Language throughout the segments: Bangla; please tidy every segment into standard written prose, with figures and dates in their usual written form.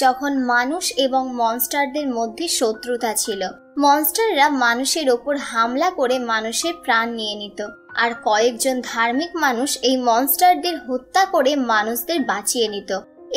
যখন মানুষ এবং মনস্টারদের মধ্যে শত্রুতা ছিল। মনস্টাররা মানুষের ওপর হামলা করে মানুষের প্রাণ নিয়ে নিত, আর কয়েকজন ধার্মিক মানুষ এই মনস্টারদের হত্যা করে মানুষদের বাঁচিয়ে নিত।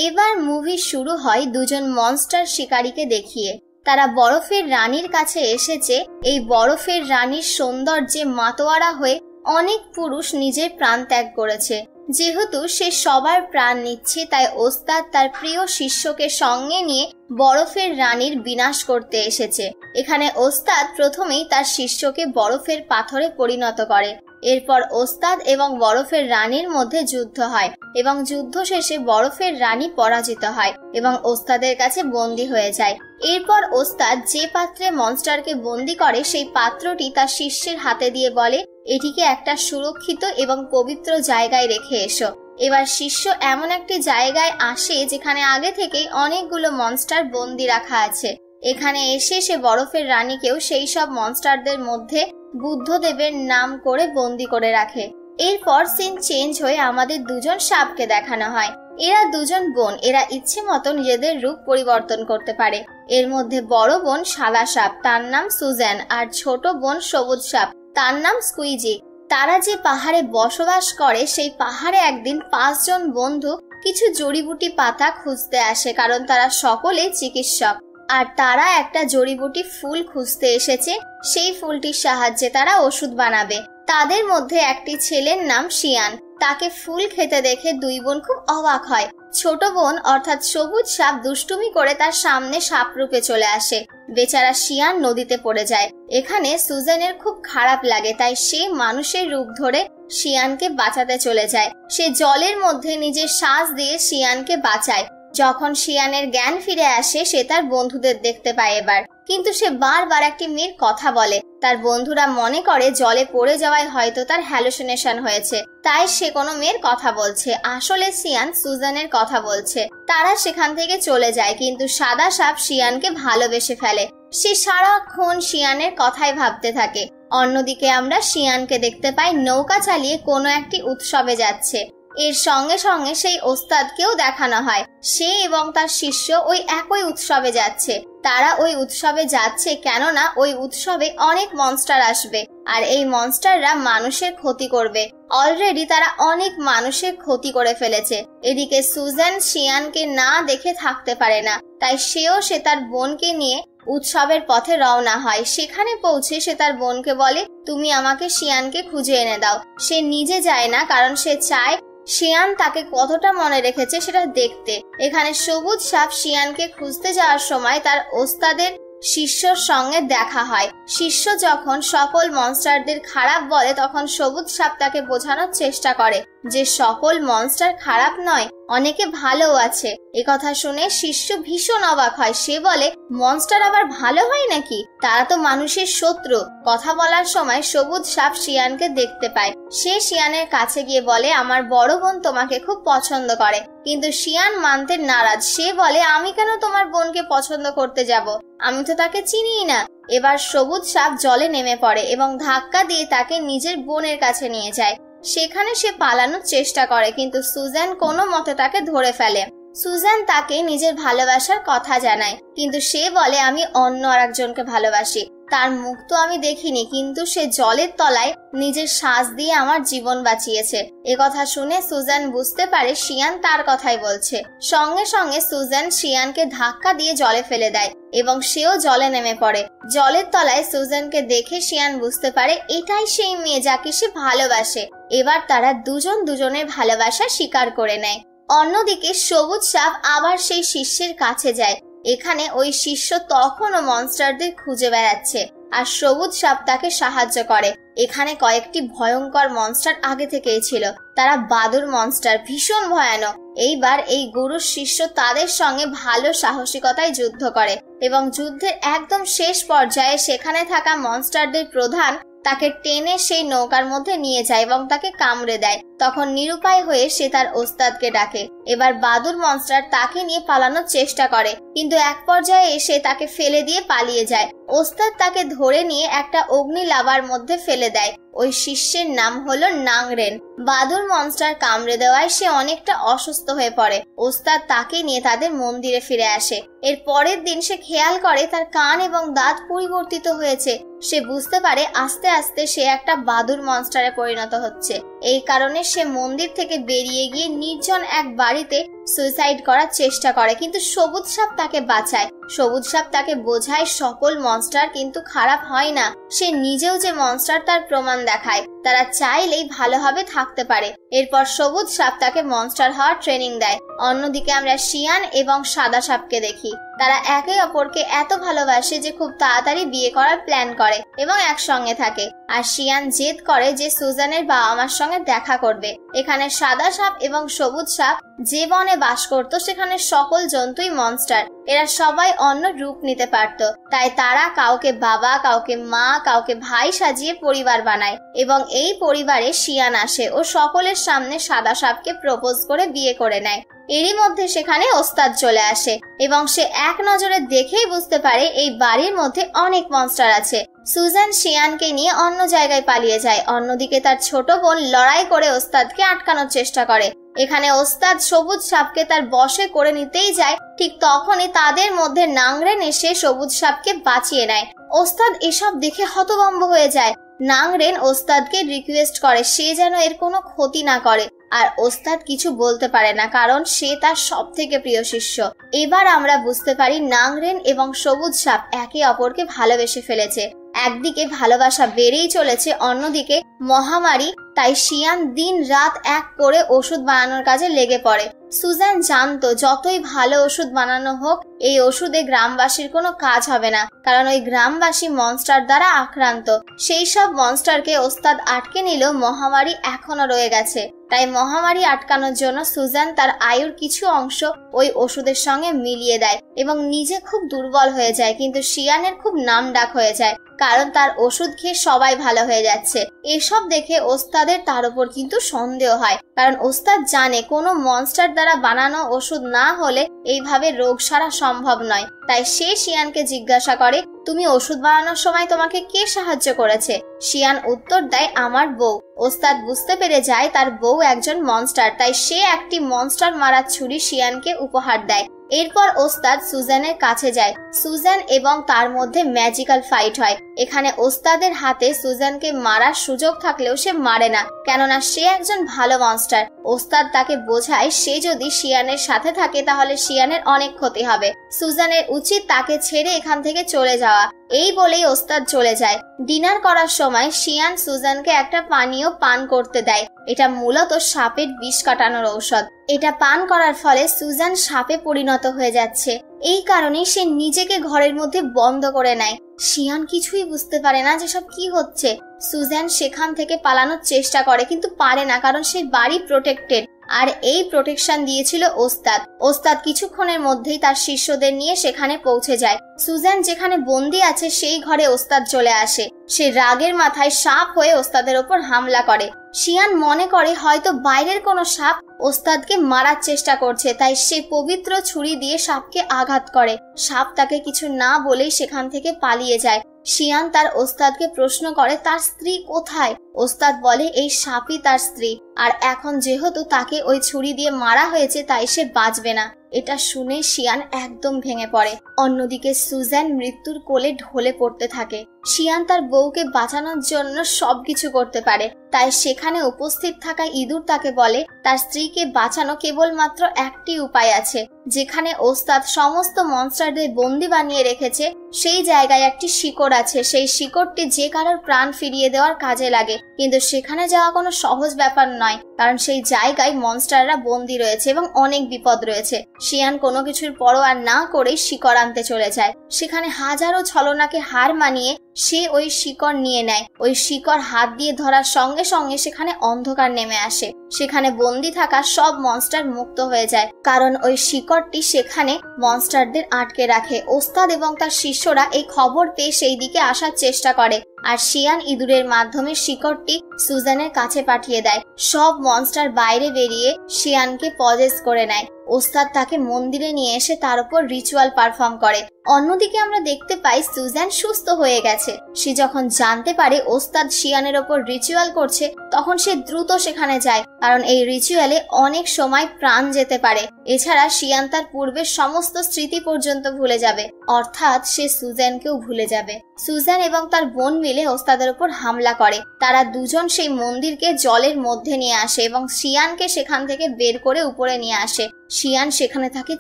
এবার মুভি শুরু হয় দুজন মনস্টার শিকারীকে দেখিয়ে। তারা বরফের রানীর কাছে এসেছে। এই বরফের রানীর সৌন্দর্যে মাতোয়ারা হয়ে অনেক পুরুষ নিজের প্রাণ ত্যাগ করেছে। যেহেতু সে সবার প্রাণ নিচ্ছে, তাই ওস্তাদ তার প্রিয় শিষ্যকে সঙ্গে নিয়ে বরফের রানীর বিনাশ করতে এসেছে। এখানে ওস্তাদ প্রথমেই তার শিষ্যকে বরফের পাথরে পরিণত করে। এরপর ওস্তাদ এবং বরফের রানীর মধ্যে যুদ্ধ হয় এবং যুদ্ধ শেষে বরফের রানী পরাজিত হয় এবং ওস্তাদের কাছে বন্দী হয়ে যায়। এরপর ওস্তাদ যে পাত্রে মনস্টারকে বন্দী করে সেই পাত্রটি তার শিষ্যের হাতে দিয়ে বলে, এটিকে একটা সুরক্ষিত এবং পবিত্র জায়গায় রেখে এসো। এবার শিষ্য এমন একটি জায়গায় আসে যেখানে আগে থেকেই অনেকগুলো মনস্টার বন্দী রাখা আছে। এখানে এসে সে বরফের রানীকেও সেই সব মনস্টারদের মধ্যে বুদ্ধদেবের নাম করে বন্দী করে রাখে। এরপর সিন চেঞ্জ হয়ে আমাদের দুজন সাপকে দেখানো হয়। এরা দুজন বোন, এরা ইচ্ছে মতো নিজেদের রূপ পরিবর্তন করতে পারে। এর মধ্যে বড় বোন সাদা সাপ, তার নাম সুজান, আর ছোট বোন সবুজ সাপ, তার নাম স্কুইজি। তারা যে পাহাড়ে বসবাস করে সেই পাহাড়ে একদিন 5 জন বন্ধু কিছু জড়িবুটি পাতা খুঁজতে আসে, কারণ তারা সকলে চিকিৎসক। আর তারা একটা জড়িবুটি ফুল খুঁজতে এসেছে, সেই ফুলটির সাহায্যে তারা ওষুধ বানাবে। তাদের মধ্যে একটি ছেলের নাম শিয়ান। তাকে ফুল খেতে দেখে দুই বোন খুব অবাক হয়। ছোট বোন অর্থাৎ সবুজ সাপ দুষ্টুমি করে তার সামনে সাপ রূপে চলে আসে। বেচারা শিয়ান নদীতে পড়ে যায়। এখানে সুজানের খুব খারাপ লাগে, তাই সে মানুষের রূপ ধরে শিয়ানকে বাঁচাতে চলে যায়। সে জলের মধ্যে নিজের শ্বাস দিয়ে শিয়ানকে বাঁচায়। যখন শিয়ানের জ্ঞান ফিরে আসে সে তার বন্ধুদের দেখতে পায় এবার, কিন্তু সে বারবার একটি মেয়ের কথা বলে। তার বন্ধুরা মনে করে জলে পড়ে যাওয়ায় হয়তো তার হ্যালুসিনেশন হয়েছে, তাই সে কোনো মেয়ের কথা বলছে। আসলে শিয়ান সুজানের কথা বলছে। তারা সেখান থেকে চলে যায়, কিন্তু সাদা সাপ শিয়ানকে ভালোবেসে ফেলে। সে সারাক্ষণ শিয়ানের কথাই ভাবতে থাকে। অন্যদিকে আমরা শিয়ানকে দেখতে পাই নৌকা চালিয়ে কোনো একটি উৎসবে যাচ্ছে। এর সঙ্গে সঙ্গে সেই ওস্তাদকেও দেখানো হয়। সে এবং তার শিষ্য ওই একই উৎসবে যাচ্ছে। তারা ওই উৎসবে যাচ্ছে কেননা ওই উৎসবে অনেক মনস্টার আসবে, আর এই মনস্টাররা মানুষের ক্ষতি করবে। অলরেডি তারা অনেক মানুষের ক্ষতি করে ফেলেছে। এদিকে সুজান শিয়ানকে না দেখে থাকতে পারে না, তাই সে তার বোনকে নিয়ে উৎসবের পথে রওনা হয়। সেখানে পৌঁছে সে তার বোনকে বলে, তুমি আমাকে শিয়ানকে খুঁজে এনে দাও। সে নিজে যায় না, কারণ সে চায় শিয়ান তাকে কতটা মনে রেখেছে সেটা দেখতে। এখানে সবুজ সাপ শিয়ানকে খুঁজতে যাওয়ার সময় তার ওস্তাদের শিষ্যর সঙ্গে দেখা হয়। শিষ্য যখন সকল মনস্টারদের খারাপ বলে, তখন সবুজ সাপ তাকে বোঝানোর চেষ্টা করে যে সকল মনস্টার খারাপ নয়, অনেকে ভালো আছে। একথা শুনে শিষ্য ভীষণ অবাক হয়। সে বলে, মনস্টার আবার ভালো হয় নাকি? তারা তো মানুষের শত্রু। কথা বলার সময় সবুজ সাপ শিয়ানকে দেখতে পায়। সে শিয়ানের কাছে গিয়ে বলে, আমার বড় বোন তোমাকে খুব পছন্দ করে। কিন্তু শিয়ান মানতে নারাজ। সে বলে, আমি কেন তোমার বোনকে পছন্দ করতে যাব? আমি তো তাকে চিনিই না। এবার সবুজ সাপ জলে নেমে পড়ে এবং ধাক্কা দিয়ে তাকে নিজের বোনের কাছে নিয়ে যায়। সেখানে সে পালানোর চেষ্টা করে, কিন্তু সুজান কোনো মতে তাকে ধরে ফেলে। সুজান তাকে নিজের ভালোবাসার কথা জানায়, কিন্তু সে বলে, আমি অন্য আরেকজনকে ভালোবাসি। তার মুখ তো আমি দেখিনি, কিন্তু সে জলের তলায় নিজের শ্বাস দিয়ে আমার জীবন বাঁচিয়েছে। একথা শুনে সুজান বুঝতে পারে শিয়ান তার কথাই বলছে। সঙ্গে সঙ্গে সুজান শিয়ানকে ধাক্কা দিয়ে জলে ফেলে দেয় এবং সেও জলে নেমে পড়ে। জলের তলায় সুজানকে দেখে শিয়ান বুঝতে পারে এটাই সেই মেয়ে যাকে সে ভালোবাসে। এবার তারা দুজন দুজনের ভালোবাসা স্বীকার করে নেয়। অন্যদিকে সবুজ সাপ আবার সেই শিষ্যের কাছে যায়। এখানে ওই শিষ্য তখনও মনস্টারদের খুঁজে বেড়াচ্ছে, আর সবুজ সাপ তাকে সাহায্য করে। এখানে কয়েকটি ভয়ঙ্কর মনস্টার আগে থেকেই ছিল। তারা বাদুর মনস্টার, ভীষণ ভয়ানক। এইবার এই গুরুর শিষ্য তাদের সঙ্গে ভালো সাহসিকতায় যুদ্ধ করে এবং যুদ্ধের একদম শেষ পর্যায়ে সেখানে থাকা মনস্টারদের প্রধান তাকে টেনে সেই নৌকার মধ্যে নিয়ে যায় এবং তাকে কামড়ে দেয়। তখন নিরুপায় হয়ে সে তার ওস্তাদকে ডাকে। এবার বাদুর মনস্টার তাকে নিয়ে পালানোর চেষ্টা করে, কিন্তু এক পর্যায়ে এসে তাকে ফেলে দিয়ে পালিয়ে যায়। ওস্তাদ তাকে ধরে নিয়ে একটা অগ্নি লাভার মধ্যে ফেলে দেয়। ওই শিষ্যের নাম হলো নাংরেন। বাদুর মনস্টার কামড়ে দেওয়ায় সে অনেকটা অসুস্থ হয়ে পড়ে। ওস্তাদ তাকে নিয়ে তাদের মন্দিরে ফিরে আসে। এর পরের দিন সে খেয়াল করে তার কান এবং দাঁত পরিবর্তিত হয়েছে। সে বুঝতে পারে আস্তে আস্তে সে একটা বাদুর মনস্টারে পরিণত হচ্ছে। এই কারণে সে মন্দির থেকে বেরিয়ে গিয়ে নির্জন এক বাড়িতে সুইসাইড করার চেষ্টা করে, কিন্তু সবুজ সাপ তাকে বাঁচায়। সবুজ সাপ তাকে বোঝায় সকল মনস্টার কিন্তু খারাপ হয় না। সে নিজেও যে মনস্টার তার প্রমাণ দেখায়, তারা চাইলেই ভালোভাবে থাকতে পারে। এরপর সবুজ সাপ তাকে মনস্টার হওয়ার ট্রেনিং দেয়। অন্যদিকে আমরা শিয়ান এবং সাদা সাপকে দেখি। তারা একে অপরকে এত ভালোবাসে যে খুব তাড়াতাড়ি বিয়ে করার প্ল্যান করে এবং একসঙ্গে থাকে। আর শিয়ান জেদ করে যে সুজানের বাবা মার সঙ্গে দেখা করবে। এখানে সাদা সাপ এবং সবুজ সাপ যে বনে বাস করত সেখানে সকল জন্তুই মনস্টার। এরা সবাই অন্য রূপ নিতে পারত, তাই তারা কাউকে বাবা, কাউকে মা, কাউকে ভাই সাজিয়ে পরিবার বানায় এবং এই পরিবারে শিয়ান আসে ও সকলের সামনে সাদা সাপকে প্রপোজ করে বিয়ে করে নেয়। এরই মধ্যে সেখানে ওস্তাদ চলে আসে এবং সে এক নজরে দেখেই বুঝতে পারে এই বাড়ির মধ্যে অনেক মনস্টার আছে। সুজান শিয়ানকে নিয়ে অন্য জায়গায় পালিয়ে যায়। অন্যদিকে তার ছোট বোন লড়াই করে ওস্তাদকে আটকানোর চেষ্টা করে। এখানে ওস্তাদ সবুজ সাপকে তার বশে করে নিতেই যায়, ঠিক তখনই তাদের মধ্যে নাংরেন এসে সবুজ সাপকে বাঁচিয়ে নেয়। ওস্তাদ এসব দেখে হতভম্ব হয়ে যায়। নাংরেন ওস্তাদকে রিকোয়েস্ট করে সে যেন এর কোনো ক্ষতি না করে, আর ওস্তাদ কিছু বলতে পারে না কারণ সে তার সব থেকে প্রিয় শিষ্য। এবার আমরা বুঝতে পারি নাংরেন এবং সবুজ সাপ একে অপরকে ভালোবেসে ফেলেছে। একদিকে ভালোবাসা বেড়েই চলেছে, অন্যদিকে মহামারী, তাই শিয়ান দিন রাত এক করে ওষুধ বানানোর কাজে লেগে পড়ে। সুজান জানতো যতই ভালো ওষুধ বানানো হোক এই ওষুধে গ্রামবাসীর কোনো কাজ হবে না, কারণ ওই গ্রামবাসী মনস্টার দ্বারা আক্রান্ত। সেই সব মনস্টারকে ওস্তাদ আটকে নিলেও মহামারী এখনো রয়ে গেছে। তাই মহামারী আটকানোর জন্য সুজান তার আয়ুর কিছু অংশ ওই ওষুধের সঙ্গে মিলিয়ে দেয় এবং নিজে খুব দুর্বল হয়ে যায়, কিন্তু শিয়ানের খুব নামডাক হয়ে যায় কারণ তার ওষুধ খেয়ে সবাই ভালো হয়ে যাচ্ছে। এসব দেখে ওস্তাদের তার উপর কিন্তু সন্দেহ হয়, কারণ ওস্তাদ জানে কোনো মনস্টার দ্বারা বানানো ওষুধ না হলে এইভাবে রোগ সারা সম্ভব নয়। তাই সে শিয়ানকে জিজ্ঞাসা করে, তুমি ওষুধ বানানোর সময় তোমাকে কে সাহায্য করেছে? শিয়ান উত্তর দেয়, আমার বউ। ওস্তাদ বুঝতে পেরে যায় তার বউ একজন মনস্টার, তাই সে একটি মনস্টার মারার ছুরি শিয়ানকে উপহার দেয়। এরপর ওস্তাদ সুজানের কাছে যায়। সুজান এবং তার মধ্যে ম্যাজিক্যাল ফাইট হয়। এখানে ওস্তাদের হাতে সুজানকে মারার সুযোগ থাকলেও সে মারে না, কেননা সে একজন ভালো মনস্টার। ওস্তাদ তাকে বোঝায় সে যদি শিয়ানের সাথে থাকে তাহলে শিয়ানের অনেক ক্ষতি হবে। সুজানের উচিত তাকে ছেড়ে এখান থেকে চলে যাওয়া। এই বলেই ওস্তাদ চলে যায়। ডিনার করার সময় শিয়ান সুজানকে একটা পানীয় পান করতে দেয়। এটা মূলত সাপের বিষ কাটানোর ঔষধ। এটা পান করার ফলে সুজান সাপে পরিণত হয়ে যাচ্ছে। এই কারণে সে নিজেকে ঘরের মধ্যে বন্ধ করে নেয়। শিয়ান কিছুই বুঝতে পারে না যে সব কি হচ্ছে। সুজান সেখান থেকে পালানোর চেষ্টা করে কিন্তু পারে না, কারণ সেই বাড়ি প্রোটেক্টেড আর এই প্রোটেকশন দিয়েছিল ওস্তাদ। ওস্তাদ কিছুক্ষণের মধ্যেই তার শিষ্যদের নিয়ে সেখানে পৌঁছে যায়। সুজান যেখানে বন্দি আছে সেই ঘরে ওস্তাদ চলে আসে। সে রাগের মাথায় সাপ হয়ে ওস্তাদের ওপর হামলা করে। শিয়ান মনে করে হয়তো বাইরের কোনো সাপ ওস্তাদকে মারার চেষ্টা করছে, তাই সে পবিত্র ছুরি দিয়ে সাপকে আঘাত করে। সাপ তাকে কিছু না বলেই সেখান থেকে পালিয়ে যায়। শিয়ান তার ওস্তাদকে প্রশ্ন করে তার স্ত্রী কোথায়। ওস্তাদ বলে এই সাপই তার স্ত্রী, আর এখন যেহেতু তাকে ওই ছুরি দিয়ে মারা হয়েছে তাই সে বাঁচবে না। এটা শুনে শিয়ান একদম ভেঙে পড়ে। অন্যদিকে সুজান মৃত্যুর কোলে ঢলে পড়তে থাকে। শিয়ান তার বউকে বাঁচানোর জন্য সবকিছু করতে পারে, তাই সেখানে উপস্থিত থাকা ইঁদুর তাকে বলে তার স্ত্রীকে বাঁচানো কেবলমাত্র একটি উপায় আছে। যেখানে ওস্তাদ সমস্ত মনস্টারদের বন্দি বানিয়ে রেখেছে সেই জায়গায় একটি শিকড় আছে। সেই শিকড়টি যে কারোর প্রাণ ফিরিয়ে দেওয়ার কাজে লাগে, কিন্তু সেখানে যাওয়া কোনো সহজ ব্যাপার নয়, কারণ সেই জায়গায় মনস্টাররা বন্দি রয়েছে এবং অনেক বিপদ রয়েছে। শিয়ান কোনো কিছুর পরোয়া না করেই শিকড় আনতে চলে যায়। সেখানে হাজারো ছলনাকে হার মানিয়ে সে ওই শিকড় নিয়ে নেয়। ওই শিকড় হাত দিয়ে ধরার সঙ্গে সঙ্গে সেখানে অন্ধকার নেমে আসে। সেখানে বন্দি থাকা সব মনস্টার মুক্ত হয়ে যায়, কারণ ওই শিকড়টি সেখানে মনস্টারদের আটকে রাখে। ওস্তাদ এবং তার শিষ্যরা এই খবর পেয়ে সেই দিকে আসার চেষ্টা করে, আর শিয়ান ইঁদুরের মাধ্যমে শিকড়টি সুজানের কাছে পাঠিয়ে দেয়। সব মনস্টার বাইরে বেরিয়ে শিয়ানকে পজেস করে নেয়। ওস্তাদ তাকে মন্দিরে নিয়ে এসে তার উপর রিচুয়াল পারফর্ম করে। অন্যদিকে আমরা দেখতে পাই সুজান সুস্থ হয়ে গেছে। সে যখন জানতে পারে ওস্তাদ শিয়ানের ওপর রিচুয়াল করছে, তখন সে দ্রুত সেখানে যায়, কারণ এই রিচুয়ালে অনেক সময় প্রাণ যেতে পারে। এছাড়া শিয়ান তার পূর্বের সমস্ত স্মৃতি পর্যন্ত ভুলে যাবে, অর্থাৎ সে সুজানকেও ভুলে যাবে। সুজান এবং তার বোন মিলে ওস্তাদের উপর হামলা করে। তারা দুজন সেই মন্দিরকে জলের মধ্যে নিয়ে আসে এবং শিয়ানকে সেখান থেকে বের করে উপরে নিয়ে আসে। শিয়ান সেখানে তাকে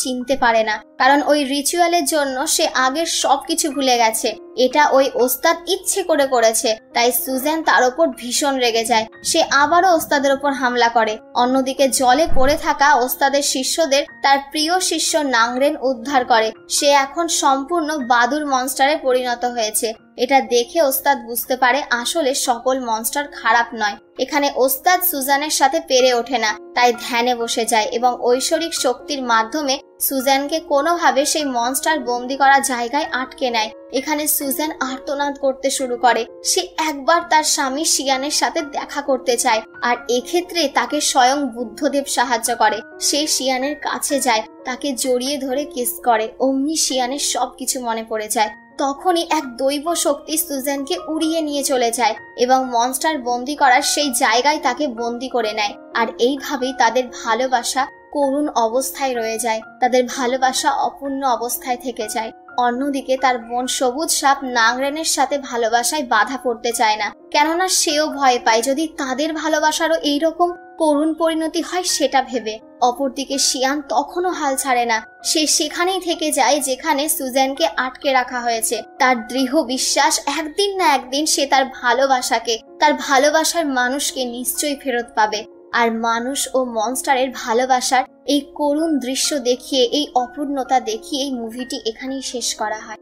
চিনতে পারে না, কারণ ওই রিচুয়ালের জন্য সে আগের সবকিছু ভুলে গেছে। এটা ওই ওস্তাদ ইচ্ছে করে করেছে, তাই সুজান তার উপর ভীষণ রেগে যায়। সে আবারও ওস্তাদের উপর হামলা করে। অন্যদিকে জলে পড়ে থাকা ওস্তাদের শিষ্যদের তার প্রিয় শিষ্য নাংরেন উদ্ধার করে। সে এখন সম্পূর্ণ বাদুর মনস্টারে পরিণত হয়েছে। এটা দেখে ওস্তাদ বুঝতে পারে আসলে সকল মনস্টার খারাপ নয়। এখানে ওস্তাদ সুজানের সাথে পেরে ওঠে না, তাই ধ্যানে বসে যায় এবং ঐশ্বরিক শক্তির মাধ্যমে সুজানকে কোনোভাবে সেই মনস্টার বন্দি করা জায়গায় আটকে নেয়। এখানে সুজান আর্তনাদ করতে শুরু করে। সে একবার তার স্বামী শিয়ানের সাথে দেখা করতে চায়, আর এক্ষেত্রে তাকে স্বয়ং বুদ্ধদেব সাহায্য করে। সে শিয়ানের কাছে যায়, তাকে জড়িয়ে ধরে কিস করে। অমনি শিয়ানের সবকিছু মনে পড়ে যায়। তখনই এক দৈব শক্তি সুজানকে উড়িয়ে নিয়ে চলে যায় এবং মনস্টার বন্দি করার সেই জায়গায় তাকে বন্দি করে নেয়। আর এইভাবেই তাদের ভালোবাসা করুণ অবস্থায় রয়ে যায়, তাদের ভালোবাসা অপূর্ণ অবস্থায় থেকে যায়। অন্যদিকে তার বোন সবুজ সাপ নাংরেনের সাথে ভালোবাসায় বাধা পড়তে চায় না, কেননা সেও ভয় পায় যদি তাদের ভালোবাসারও এইরকম করুণ পরিণতি হয় সেটা ভেবে। অপরদিকে শিয়ান তখনও হাল ছাড়ে না। সে সেখানেই থেকে যায় যেখানে সুজানকে আটকে রাখা হয়েছে। তার দৃঢ় বিশ্বাস একদিন না একদিন সে তার ভালোবাসাকে, তার ভালোবাসার মানুষকে নিশ্চয়ই ফেরত পাবে। আর মানুষ ও মনস্টারের ভালোবাসার এই করুণ দৃশ্য দেখিয়ে, এই অপূর্ণতা দেখিয়ে এই মুভিটি এখানেই শেষ করা হয়।